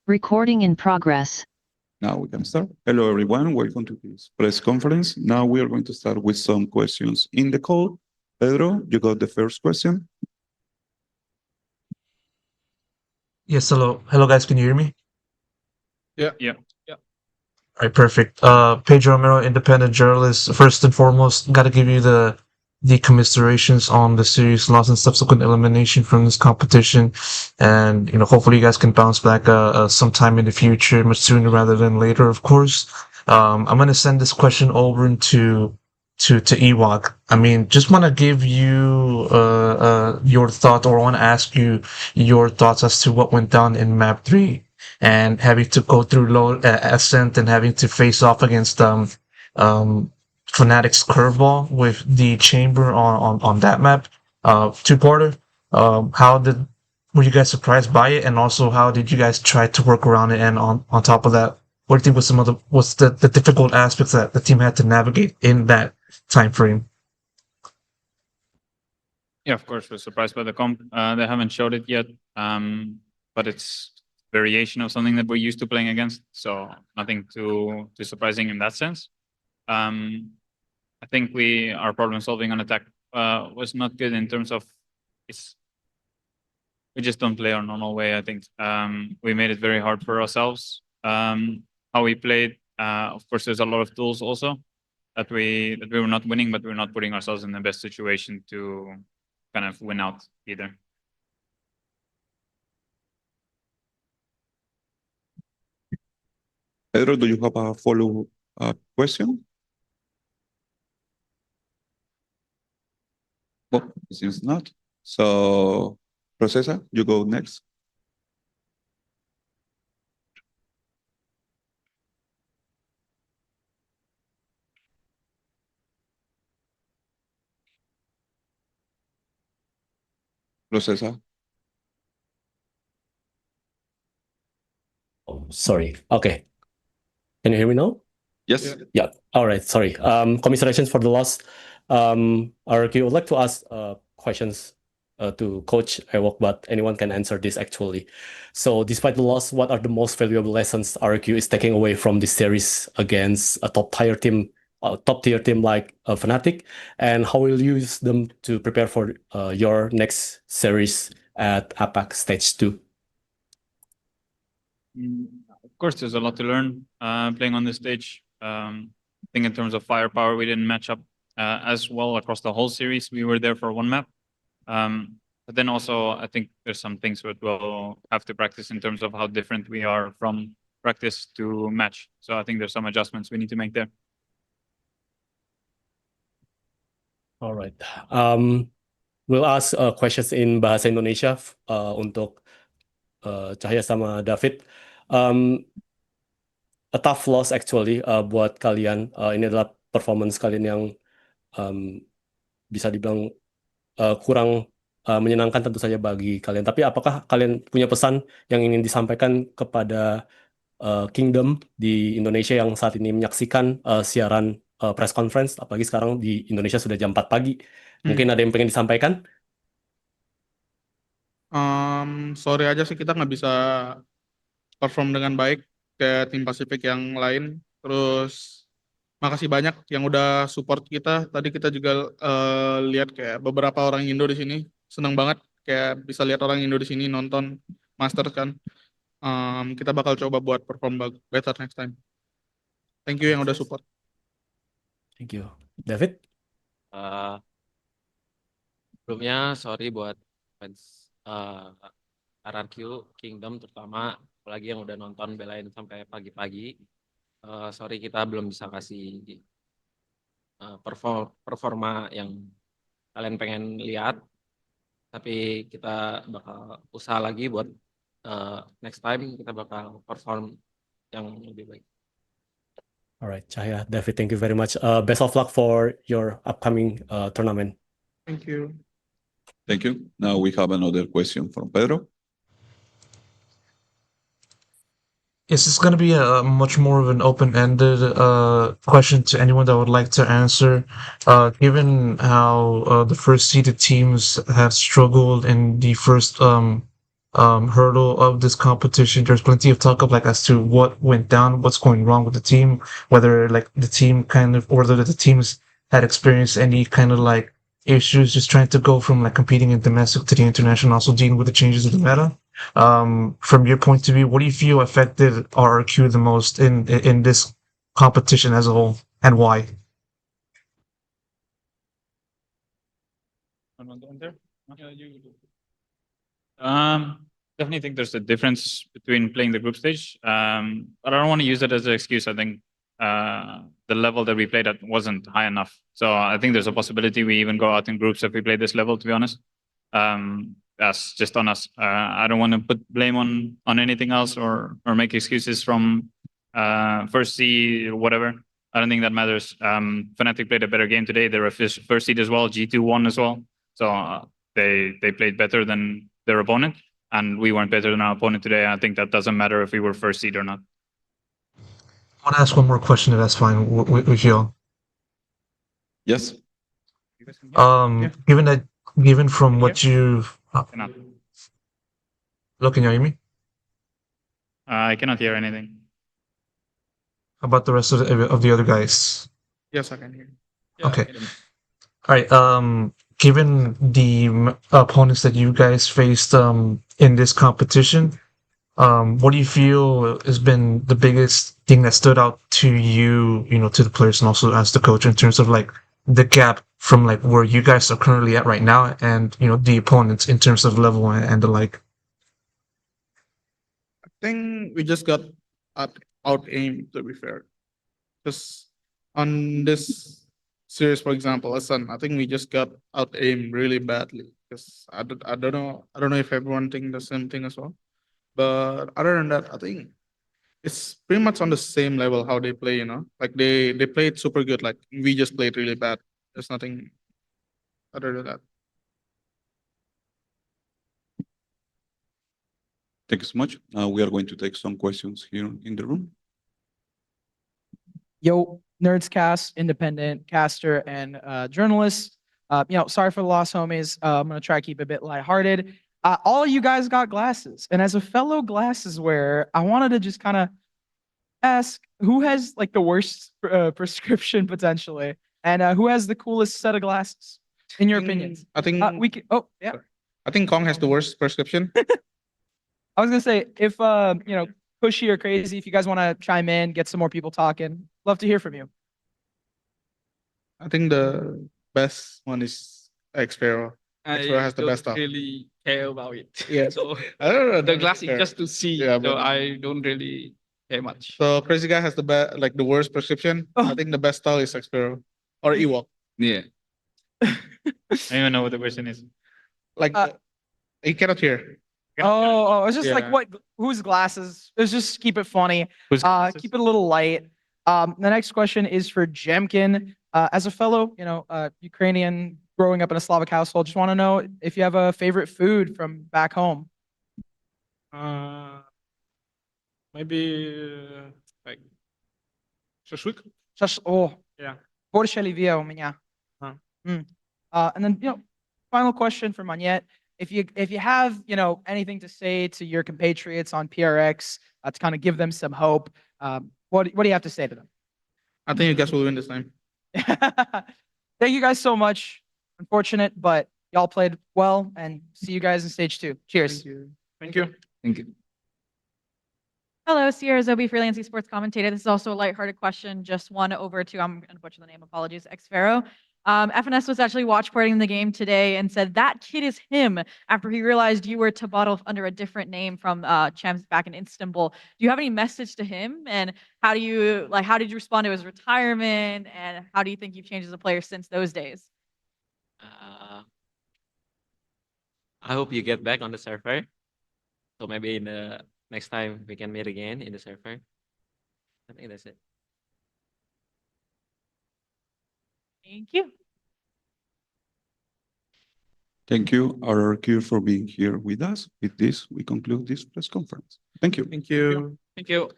Recording in progress. Now we can start. Hello, everyone. Welcome to this press conference. Now we are going to start with some questions in the call. Pedro, you got the first question. Yes, hello. Hello, guys. Can you hear me? Yeah. All right, perfect. Pedro, Romero, independent journalist. First and foremost, got to give you the commiserations on the series loss and subsequent elimination from this competition, and hopefully you guys can bounce back sometime in the future, much sooner rather than later, of course. I'm gonna send this question over to Ewok. I mean, just want to give you your thought, or want to ask you your thoughts as to what went down in Map 3, and having to go through low Ascent and having to face off against Fnatic's curveball with the chamber on that map. Two-parter. Were you guys surprised by it, and also how did you guys try to work around it? And on top of that, what do you think was the difficult aspects that the team had to navigate in that time frame? Yeah, of course, we're surprised by the comp. They haven't showed it yet, but it's variation of something that we're used to playing against, so nothing too surprising in that sense. I think our problem solving on attack was not good in terms of we just don't play our normal way. I think we made it very hard for ourselves. How we played, of course, there's a lot of tools also that we were not winning, but we're not putting ourselves in the best situation to kind of win out either. Pedro, do you have a follow-up question? Well, it seems not. So, Procesa, you go next. Procesa. Oh, sorry. Okay. Can you hear me now? Yes. Yeah. All right. Sorry. Commiserations for the loss. RRQ, I would like to ask questions to Coach Ewok, but anyone can answer this actually. So, despite the loss, what are the most valuable lessons RRQ is taking away from this series against a top-tier team like Fnatic, and how will you use them to prepare for your next series at APAC Stage 2? Of course, there's a lot to learn playing on this stage. I think in terms of firepower, we didn't match up as well across the whole series. We were there for one map. But then also, I think there's some things that we'll have to practice in terms of how different we are from practice to match. So I think there's some adjustments we need to make there. All right. We'll ask questions in bahasa Indonesia untuk Cahaya sama David. A tough loss actually buat kalian. Ini adalah performance kalian yang bisa dibilang kurang menyenangkan tentu saja bagi kalian. Tapi apakah kalian punya pesan yang ingin disampaikan kepada Kingdom di Indonesia yang saat ini menyaksikan siaran press conference, apalagi sekarang di Indonesia sudah jam 4 pagi. Mungkin ada yang pengen disampaikan? Sorry aja sih kita nggak bisa perform dengan baik kayak tim Pasifik yang lain. Terus makasih banyak yang udah support kita. Tadi kita juga lihat kayak beberapa orang Indo di sini. Seneng banget kayak bisa lihat orang Indo di sini nonton Masters kan. Kita bakal coba buat perform better next time. Thank you yang udah support. Thank you. David? Sebelumnya sorry buat fans RRQ Kingdom terutama, apalagi yang udah nonton belain sampai pagi-pagi. Sorry kita belum bisa kasih performa yang kalian pengen lihat, tapi kita bakal usaha lagi buat next time kita bakal perform yang lebih baik. Alright, Cahaya, David, thank you very much. Best of luck for your upcoming tournament. Thank you. Thank you. Now we have another question from Pedro. Yes, it's going to be a much more of an open-ended question to anyone that would like to answer. Given how the first seeded teams have struggled in the first hurdle of this competition. There's plenty of talk of like as to what went down, what's going wrong with the team, whether like the team kind of, or whether the teams had experienced any kind of like issues just trying to go from like competing in domestic to the international, also dealing with the changes of the meta. From your point of view, what do you feel affected RRQ the most in this competition as a whole, and why? Definitely think there's a difference between playing the group stage. But I don't want to use it as an excuse. I think the level that we played at wasn't high enough. So I think there's a possibility we even go out in groups if we play this level, to be honest. That's just on us. I don't want to put blame on anything else or make excuses from first seed or whatever. I don't think that matters. Fnatic played a better game today. They were first seed as well. G2 won as well. So they played better than their opponent, and we weren't better than our opponent today. I think that doesn't matter if we were first seed or not. I want to ask one more question, if that's fine with you. Yes. Given from what you've Cannot. look, can you hear me? I cannot hear anything. How about the rest of the other guys? Yes, I can hear. Okay. All right. Given the opponents that you guys faced in this competition, what do you feel has been the biggest thing that stood out to you, to the players and also as the coach in terms of like the gap from like where you guys are currently at right now and the opponents in terms of level and the like? I think we just got out aimed, to be fair. Because on this series, for example, Ascent, I think we just got out aimed really badly. Because I don't know if everyone think the same thing as well. But other than that, I think it's pretty much on the same level how they play, Like they played super good. Like we just played really bad. There's nothing other than that. Thank you so much. We are going to take some questions here in the room. Yo, Nerdscast, independent caster and journalist. Sorry for the loss, homies. I'm gonna try to keep it a bit lighthearted. All of you guys got glasses, and as a fellow glasses wearer, I wanted to just kind of ask who has like the worst prescription potentially, and who has the coolest set of glasses, in your opinions. I think We can. Oh yeah. I think Kong has the worst prescription. I was gonna say if pushy or crazy, if you guys want to chime in, get some more people talking, love to hear from you. I think the best one is Xpero. Xpero has the best stuff. Really care about it. Yeah. So I don't know. the glass is fair. just to see. Yeah, so but- I don't really care much. So Crazy Guy has the best, like the worst prescription. I think the best style is Xpero or Ewok. Yeah. I don't even know what the question is. Like he cannot hear. Oh, it's just like Yeah. what? Whose glasses? Let's just keep it funny. Whose glasses? Keep it a little light. The next question is for Jemkin. As a fellow, Ukrainian growing up in a Slavic household, just want to know if you have a favorite food from back home. Maybe like shashlik. Oh, Yeah. Борщ оливье у меня. And then final question for Monyet. If you have anything to say to your compatriots on PRX to kind of give them some hope, what do you have to say to them? I think you guys will win this time. Thank you guys so much. Unfortunate, but y'all played well, and see you guys in stage 2. Cheers. Thank you. Thank you. Hello, Sierra Zobi, freelance esports commentator. This is also a lighthearted question. Just one over to, I'm going to butcher the name, apologies, Xfero. FNS was actually watchparting the game today and said that kid is him after he realized you were Tabotov under a different name from Champs back in Istanbul. Do you have any message to him? And how did you respond to his retirement? And how do you think you've changed as a player since those days? I hope you get back on the server. So maybe in the next time we can meet again in the server. I think that's it. Thank you. Thank you, RRQ, for being here with us. With this, we conclude this press conference. Thank you. Thank you. Thank you.